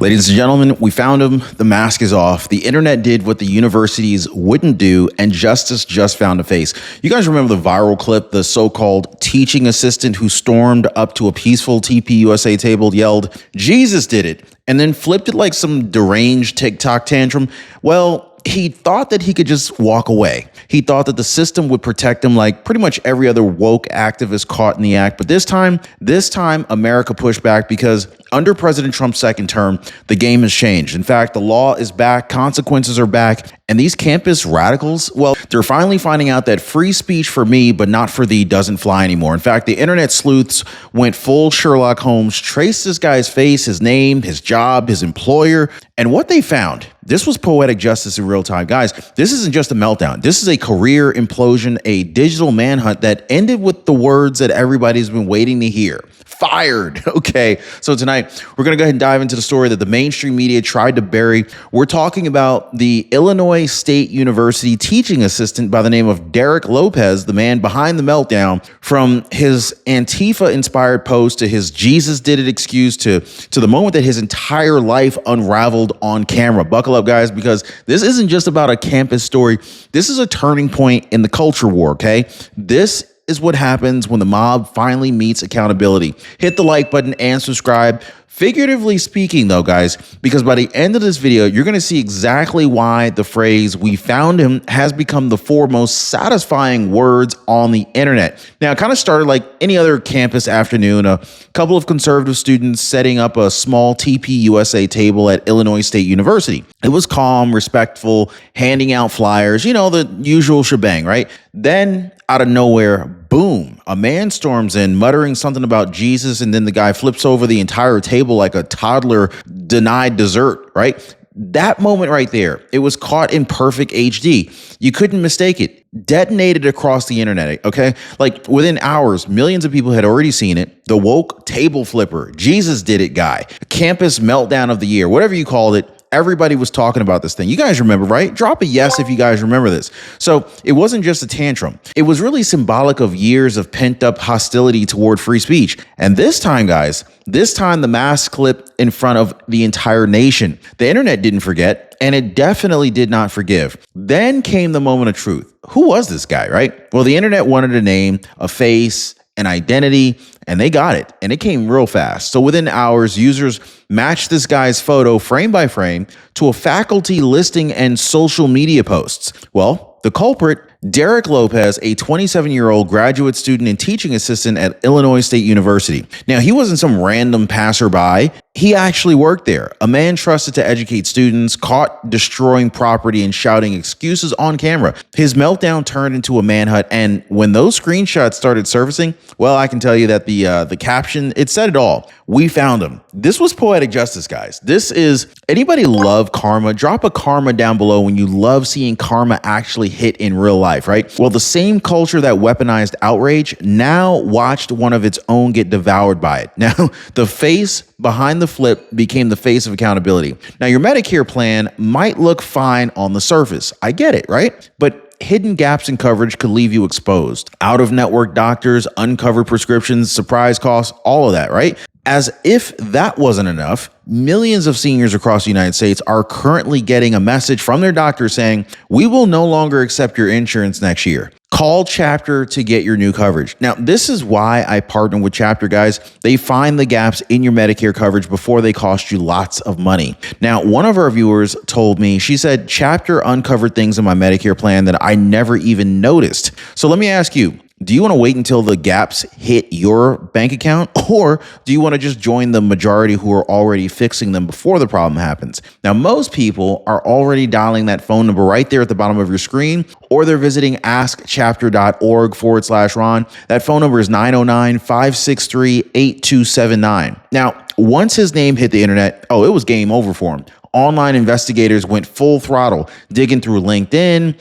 Ladies and gentlemen, we found him. The mask is off. The internet did what the universities wouldn't do, and justice just found a face. You guys remember the viral clip, the so-called teaching assistant who stormed up to a peaceful TPUSA table, yelled, "Jesus did it," and then flipped it like some deranged TikTok tantrum? Well, he thought that he could just walk away. He thought that the system would protect him like pretty much every other woke activist caught in the act. But this time, America pushed back because under President Trump's second term, the game has changed. In fact, the law is back, consequences are back, and these campus radicals, well, they're finally finding out that free speech for me, but not for thee, doesn't fly anymore. In fact, the internet sleuths went full Sherlock Holmes, traced this guy's face, his name, his job, his employer, and what they found. This was poetic justice in real time. Guys, this isn't just a meltdown. This is a career implosion, a digital manhunt that ended with the words that everybody's been waiting to hear. Fired. Okay, so tonight we're going to go ahead and dive into the story that the mainstream media tried to bury. We're talking about the Illinois State University teaching assistant by the name of Derek Lopez, the man behind the meltdown, from his Antifa-inspired post to his Jesus did it excuse to the moment that his entire life unraveled on camera. Buckle up, guys, because this isn't just about a campus story. This is a turning point in the culture war, okay? This is what happens when the mob finally meets accountability. Hit the like button and subscribe. Figuratively speaking, though, guys, because by the end of this video, you're going to see exactly why the phrase "we found him" has become the four most satisfying words on the internet. Now, it kind of started like any other campus afternoon. A couple of conservative students setting up a small TPUSA table at Illinois State University. It was calm, respectful, handing out flyers, you know, the usual shebang, right? Then, out of nowhere, boom, a man storms in muttering something about Jesus, and then the guy flips over the entire table like a toddler denied dessert, right? That moment right there, it was caught in perfect HD. You couldn't mistake it. Detonated across the internet, okay? Like within hours, millions of people had already seen it. The woke table flipper, Jesus did it guy, campus meltdown of the year, whatever you called it. Everybody was talking about this thing. You guys remember, right? Drop a yes if you guys remember this. So it wasn't just a tantrum. It was really symbolic of years of pent-up hostility toward free speech. And this time, guys, the mask clipped in front of the entire nation. The internet didn't forget, and it definitely did not forgive. Then came the moment of truth. Who was this guy, right? Well, the internet wanted a name, a face, an identity, and they got it, and it came real fast. So within hours, users matched this guy's photo frame by frame to a faculty listing and social media posts. Well, the culprit, Derek Lopez, a 27-year-old graduate student and teaching assistant at Illinois State University. Now, he wasn't some random passerby. He actually worked there, a man trusted to educate students, caught destroying property and shouting excuses on camera. His meltdown turned into a manhunt, and when those screenshots started surfacing, well, I can tell you that the caption, it said it all. We found him. This was poetic justice, guys. This is, anybody love karma? Drop a karma down below when you love seeing karma actually hit in real life, right? Well, the same culture that weaponized outrage now watched one of its own get devoured by it. Now, the face behind the flip became the face of accountability. Now, your Medicare plan might look fine on the surface. I get it, right? But hidden gaps in coverage could leave you exposed. Out-of-network doctors, uncovered prescriptions, surprise costs, all of that, right? As if that wasn't enough, millions of seniors across the United States are currently getting a message from their doctor saying, "We will no longer accept your insurance next year. Call Chapter to get your new coverage." Now, this is why I partner with Chapter, guys. They find the gaps in your Medicare coverage before they cost you lots of money. Now, one of our viewers told me, she said, "Chapter uncovered things in my Medicare plan that I never even noticed." So let me ask you, do you want to wait until the gaps hit your bank account, or do you want to just join the majority who are already fixing them before the problem happens? Now, most people are already dialing that phone number right there at the bottom of your screen, or they're visiting askchapter.org/Ron. That phone number is 909-563-8279. Now, once his name hit the internet, it was game over for him. Online investigators went full throttle, digging through LinkedIn,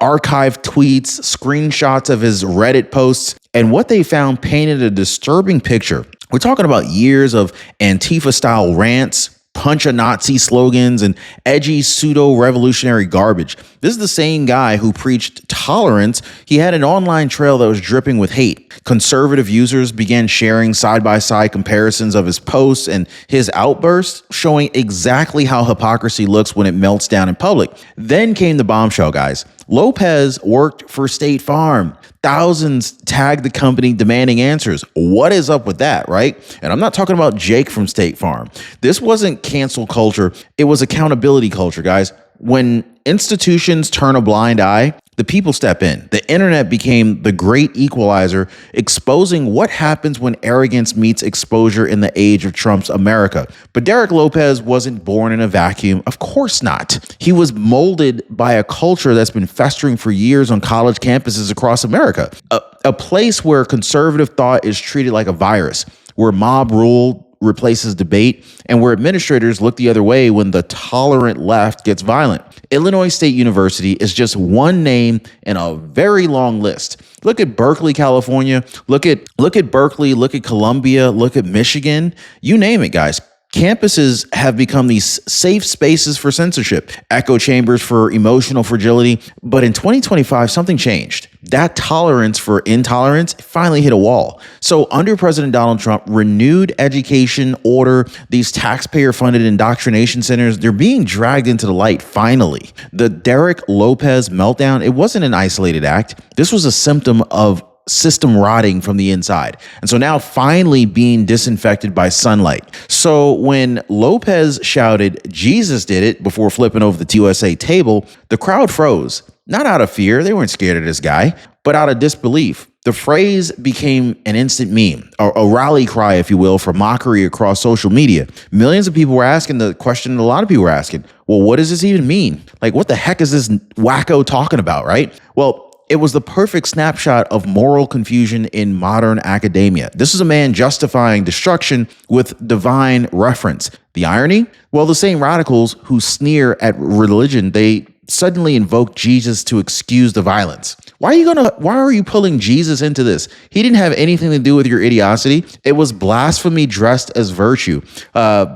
archived tweets, screenshots of his Reddit posts, and what they found painted a disturbing picture. We're talking about years of Antifa-style rants, punch a Nazi slogans and edgy pseudo-revolutionary garbage. This is the same guy who preached tolerance. He had an online trail that was dripping with hate. Conservative users began sharing side-by-side comparisons of his posts and his outbursts, showing exactly how hypocrisy looks when it melts down in public. Then came the bombshell, guys. Lopez worked for State Farm. Thousands tagged the company demanding answers. What is up with that, right? And I'm not talking about Jake from State Farm. This wasn't cancel culture. It was accountability culture, guys. When institutions turn a blind eye, the people step in. The internet became the great equalizer, exposing what happens when arrogance meets exposure in the age of Trump's America. But Derek Lopez wasn't born in a vacuum. Of course not. He was molded by a culture that's been festering for years on college campuses across America. A place where conservative thought is treated like a virus, where mob rule replaces debate, and where administrators look the other way when the tolerant left gets violent. Illinois State University is just one name in a very long list. Look at Berkeley, California. Look at Berkeley, look at Columbia, look at Michigan. You name it, guys. Campuses have become these safe spaces for censorship, echo chambers for emotional fragility. But in 2025, something changed. That tolerance for intolerance finally hit a wall. So under President Donald Trump, renewed education order, these taxpayer-funded indoctrination centers, they're being dragged into the light finally. The Derek Lopez meltdown, it wasn't an isolated act. This was a symptom of system rotting from the inside. And so now finally being disinfected by sunlight. So when Lopez shouted, "Jesus did it," before flipping over the TPUSA table, the crowd froze. Not out of fear, they weren't scared of this guy, but out of disbelief. The phrase became an instant meme, a rally cry, if you will, for mockery across social media. Millions of people were asking the question that a lot of people were asking. Well, what does this even mean? Like, what the heck is this wacko talking about, right? Well, it was the perfect snapshot of moral confusion in modern academia. This is a man justifying destruction with divine reference. The irony? Well, the same radicals who sneer at religion, they suddenly invoke Jesus to excuse the violence. Why are you pulling Jesus into this? He didn't have anything to do with your idiocy. It was blasphemy dressed as virtue.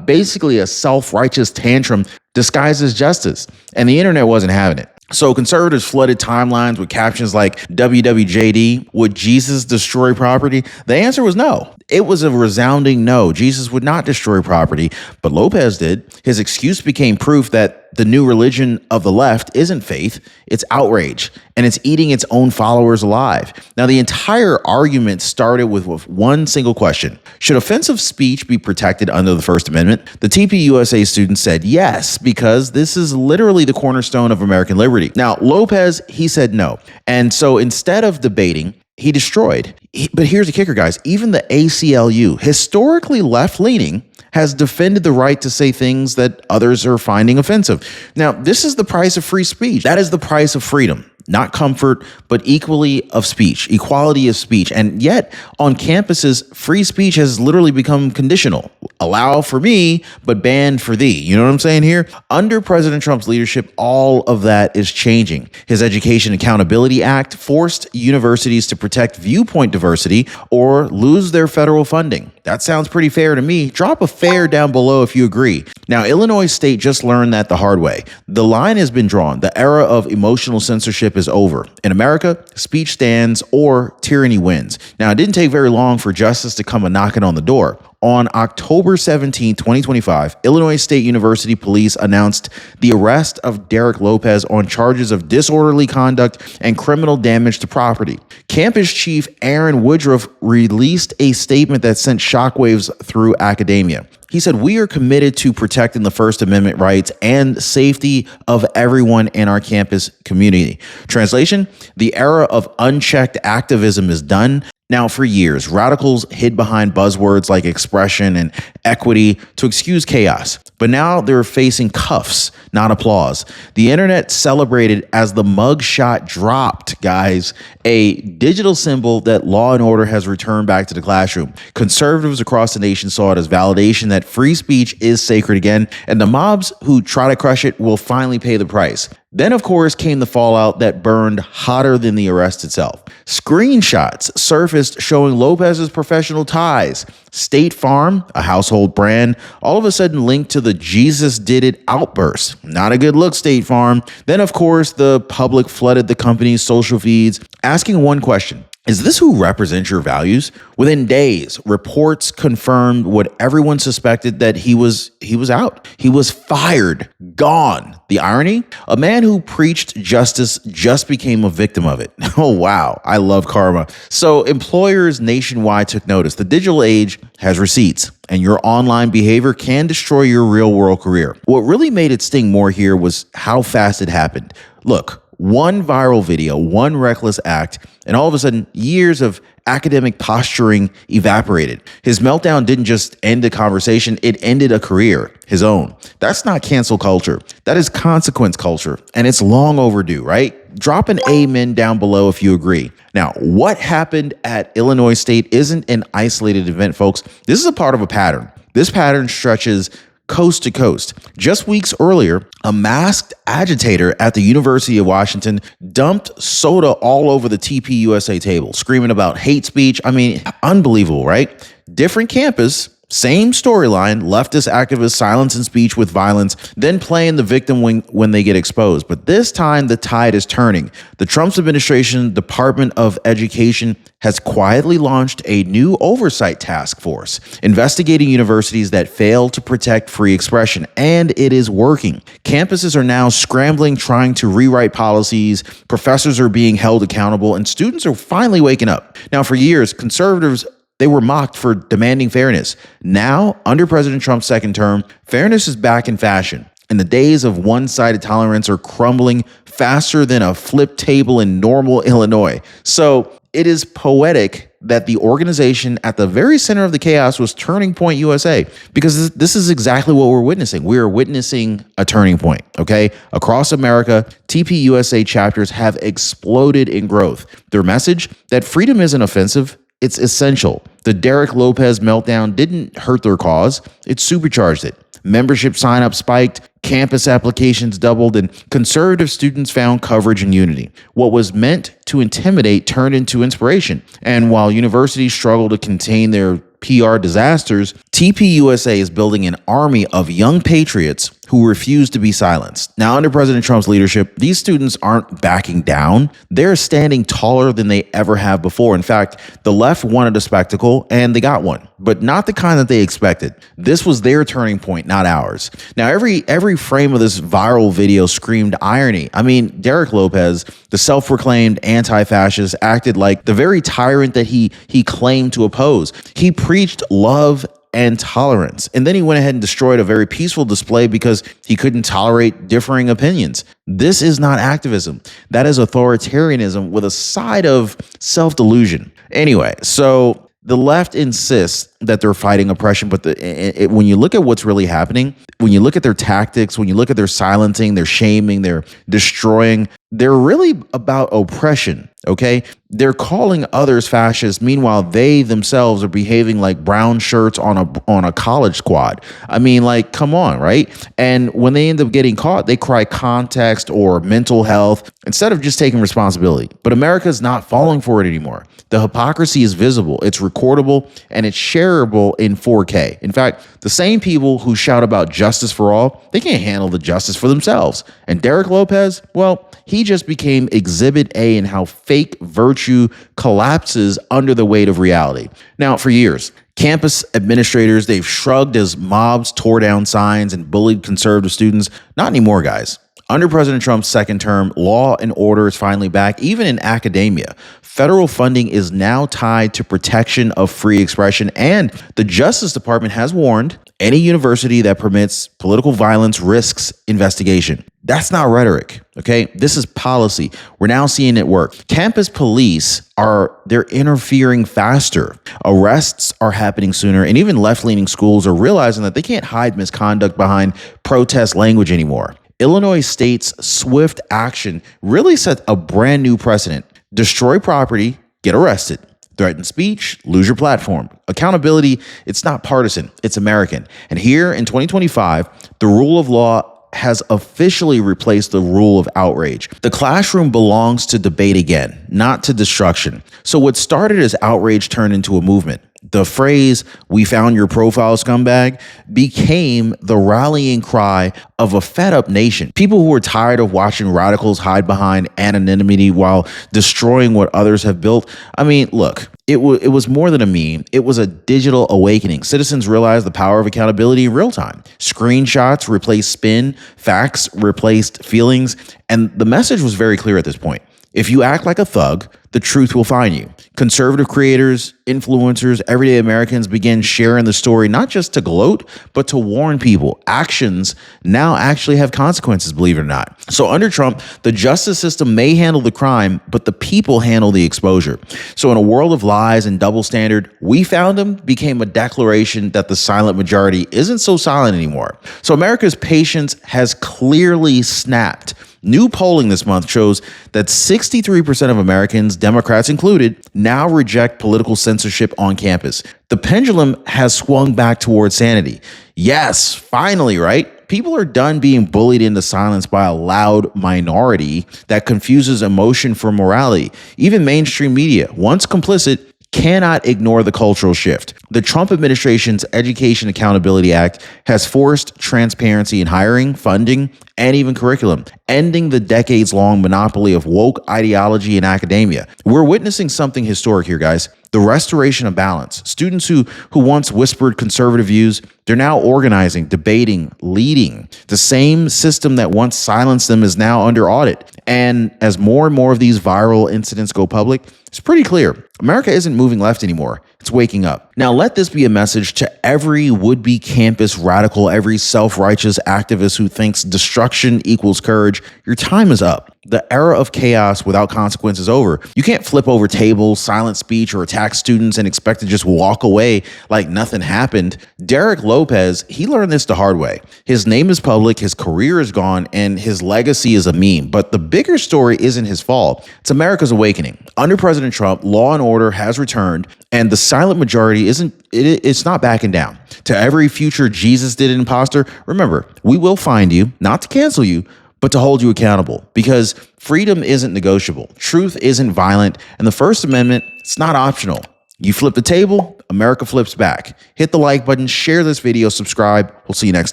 Basically a self-righteous tantrum disguised as justice. And the internet wasn't having it. So conservatives flooded timelines with captions like WWJD, would Jesus destroy property? The answer was no. It was a resounding no. Jesus would not destroy property, but Lopez did. His excuse became proof that the new religion of the left isn't faith, it's outrage, and it's eating its own followers alive. Now, the entire argument started with one single question. Should offensive speech be protected under the First Amendment? The TPUSA students said yes, because this is literally the cornerstone of American liberty. Now, Lopez, he said no. And so instead of debating, he destroyed. But here's the kicker, guys. Even the ACLU, historically left-leaning, has defended the right to say things that others are finding offensive. Now, this is the price of free speech. That is the price of freedom. Not comfort, but equality of speech, equality of speech. And yet on campuses, free speech has literally become conditional. Allow for me, but ban for thee. You know what I'm saying here? Under President Trump's leadership, all of that is changing. His Education Accountability Act forced universities to protect viewpoint diversity or lose their federal funding. That sounds pretty fair to me. Drop a fair down below if you agree. Now, Illinois State just learned that the hard way. The line has been drawn. The era of emotional censorship is over. In America, speech stands or tyranny wins. Now, it didn't take very long for justice to come a knocking on the door. On October 17, 2025, Illinois State University police announced the arrest of Derek Lopez on charges of disorderly conduct and criminal damage to property. Campus Chief Aaron Woodruff released a statement that sent shockwaves through academia. He said, "We are committed to protecting the First Amendment rights and safety of everyone in our campus community." Translation: the era of unchecked activism is done. Now, for years, radicals hid behind buzzwords like expression and equity to excuse chaos. But now they're facing cuffs, not applause. The internet celebrated as the mugshot dropped, guys, a digital symbol that law and order has returned back to the classroom. Conservatives across the nation saw it as validation that free speech is sacred again, and the mobs who try to crush it will finally pay the price. Then, of course, came the fallout that burned hotter than the arrest itself. Screenshots surfaced showing Lopez's professional ties. State Farm, a household brand, all of a sudden linked to the Jesus did it outburst. Not a good look, State Farm. Then, of course, the public flooded the company's social feeds, asking one question. Is this who represents your values? Within days, reports confirmed what everyone suspected, that he was out. He was fired, gone. The irony? A man who preached justice just became a victim of it. Oh, wow. I love karma. So employers nationwide took notice. The digital age has receipts, and your online behavior can destroy your real world career. What really made it sting more here was how fast it happened. Look, one viral video, one reckless act, and all of a sudden, years of academic posturing evaporated. His meltdown didn't just end a conversation, it ended a career, his own. That's not cancel culture. That is consequence culture, and it's long overdue, right? Drop an amen down below if you agree. Now, what happened at Illinois State isn't an isolated event, folks. This is a part of a pattern. This pattern stretches coast to coast. Just weeks earlier, a masked agitator at the University of Washington dumped soda all over the TPUSA table, screaming about hate speech. I mean, unbelievable, right? Different campus, same storyline, leftist activists silencing speech with violence, then playing the victim when they get exposed. But this time, the tide is turning. The Trump administration Department of Education has quietly launched a new oversight task force investigating universities that fail to protect free expression, and it is working. Campuses are now scrambling, trying to rewrite policies, professors are being held accountable, and students are finally waking up. Now, for years, conservatives, they were mocked for demanding fairness. Now, under President Trump's second term, fairness is back in fashion, and the days of one-sided tolerance are crumbling faster than a flip table in Normal, Illinois. So it is poetic that the organization at the very center of the chaos was Turning Point USA, because this is exactly what we're witnessing. We are witnessing a turning point, okay? Across America, TPUSA chapters have exploded in growth. Their message that freedom isn't offensive, it's essential. The Derek Lopez meltdown didn't hurt their cause, it supercharged it. Membership sign-up spiked, campus applications doubled, and conservative students found coverage and unity. What was meant to intimidate turned into inspiration. And while universities struggle to contain their PR disasters, TPUSA is building an army of young patriots who refuse to be silenced. Now, under President Trump's leadership, these students aren't backing down. They're standing taller than they ever have before. In fact, the left wanted a spectacle, and they got one, but not the kind that they expected. This was their turning point, not ours. Now, every frame of this viral video screamed irony. I mean, Derek Lopez, the self-proclaimed anti-fascist, acted like the very tyrant that he claimed to oppose. He preached love and tolerance, and then he went ahead and destroyed a very peaceful display because he couldn't tolerate differing opinions. This is not activism. That is authoritarianism with a side of self-delusion. Anyway, so the left insists that they're fighting oppression, but when you look at what's really happening, when you look at their tactics, when you look at their silencing, their shaming, their destroying, they're really about oppression, okay? They're calling others fascists. Meanwhile, they themselves are behaving like brown shirts on a college squad. I mean, like, come on, right? And when they end up getting caught, they cry context or mental health instead of just taking responsibility. But America's not falling for it anymore. The hypocrisy is visible, it's recordable, and it's shareable in 4K. In fact, the same people who shout about justice for all, they can't handle the justice for themselves. And Derek Lopez, well, he just became Exhibit A in how fake virtue collapses under the weight of reality. Now, for years, campus administrators, they've shrugged as mobs tore down signs and bullied conservative students. Not anymore, guys. Under President Trump's second term, law and order is finally back, even in academia. Federal funding is now tied to protection of free expression, and the Justice Department has warned any university that permits political violence risks investigation. That's not rhetoric, okay? This is policy. We're now seeing it work. Campus police they're interfering faster. Arrests are happening sooner, and even left-leaning schools are realizing that they can't hide misconduct behind protest language anymore. Illinois State's swift action really set a brand new precedent. Destroy property, get arrested. Threaten speech, lose your platform. Accountability, it's not partisan, it's American. And here in 2025, the rule of law has officially replaced the rule of outrage. The classroom belongs to debate again, not to destruction. So what started as outrage turned into a movement. The phrase, "we found your profile, scumbag," became the rallying cry of a fed up nation. People who were tired of watching radicals hide behind anonymity while destroying what others have built. I mean, look, it was more than a meme. It was a digital awakening. Citizens realized the power of accountability in real time. Screenshots replaced spin, facts replaced feelings, and the message was very clear at this point. If you act like a thug, the truth will find you. Conservative creators, influencers, everyday Americans began sharing the story not just to gloat, but to warn people. Actions now actually have consequences, believe it or not. So under Trump, the justice system may handle the crime, but the people handle the exposure. So in a world of lies and double standard, "we found him" became a declaration that the silent majority isn't so silent anymore. So America's patience has clearly snapped. New polling this month shows that 63% of Americans, Democrats included, now reject political censorship on campus. The pendulum has swung back towards sanity. Yes, finally, right? People are done being bullied into silence by a loud minority that confuses emotion for morality. Even mainstream media, once complicit, cannot ignore the cultural shift. The Trump administration's Education Accountability Act has forced transparency in hiring, funding, and even curriculum, ending the decades-long monopoly of woke ideology in academia. We're witnessing something historic here, guys. The restoration of balance. Students who once whispered conservative views, they're now organizing, debating, leading. The same system that once silenced them is now under audit. And as more and more of these viral incidents go public, it's pretty clear. America isn't moving left anymore. It's waking up. Now, let this be a message to every would-be campus radical, every self-righteous activist who thinks destruction equals courage. Your time is up. The era of chaos without consequence is over. You can't flip over tables, silent speech, or attack students and expect to just walk away like nothing happened. Derek Lopez, he learned this the hard way. His name is public, his career is gone, and his legacy is a meme. But the bigger story isn't his fault. It's America's awakening. Under President Trump, law and order has returned, and the silent majority it's not backing down. To every future Jesus did imposter, remember, we will find you, not to cancel you, but to hold you accountable, because freedom isn't negotiable. Truth isn't violent. And the First Amendment, it's not optional. You flip the table, America flips back. Hit the like button, share this video, subscribe. We'll see you next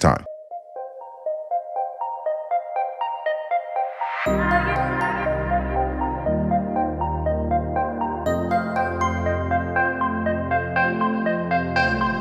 time.